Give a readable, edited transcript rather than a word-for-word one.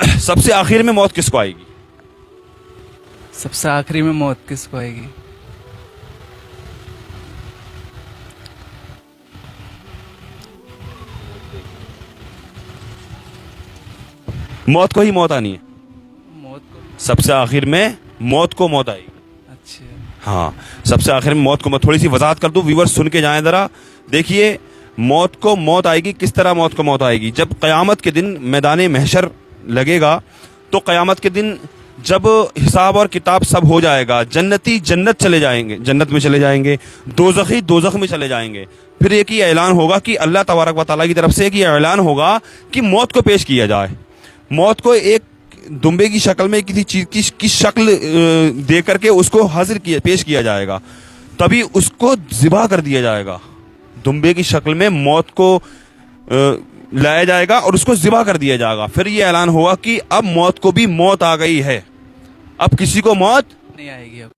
سب سے آخر میں موت کس کو آئے گی؟ سب سے آخری میں موت کس کو آئے گی؟ موت کو ہی موت آنی ہے، موت کو؟ سب سے آخر میں موت کو موت آئے گی۔ اچھا، ہاں، سب سے آخر میں موت کو موت۔ تھوڑی سی وضاحت کر دوں، ویورز سن کے جائیں ذرا۔ دیکھیے، موت کو موت آئے گی، کس طرح موت کو موت آئے گی؟ جب قیامت کے دن میدان محشر لگے گا تو قیامت کے دن جب حساب اور کتاب سب ہو جائے گا، جنتی جنت چلے جائیں گے، جنت میں چلے جائیں گے، دوزخی دوزخ میں چلے جائیں گے۔ پھر ایک ہی اعلان ہوگا کہ اللہ تبارک و تعالیٰ کی طرف سے ایک یہ اعلان ہوگا کہ موت کو پیش کیا جائے۔ موت کو ایک دمبے کی شکل میں کسی چیز کی شکل دے کر کے اس کو حاضر کیا، پیش کیا جائے گا، تبھی اس کو ذبح کر دیا جائے گا۔ دمبے کی شکل میں موت کو لایا جائے گا اور اس کو ذبح کر دیا جائے گا۔ پھر یہ اعلان ہوگا کہ اب موت کو بھی موت آ گئی ہے، اب کسی کو موت نہیں آئے گی اب۔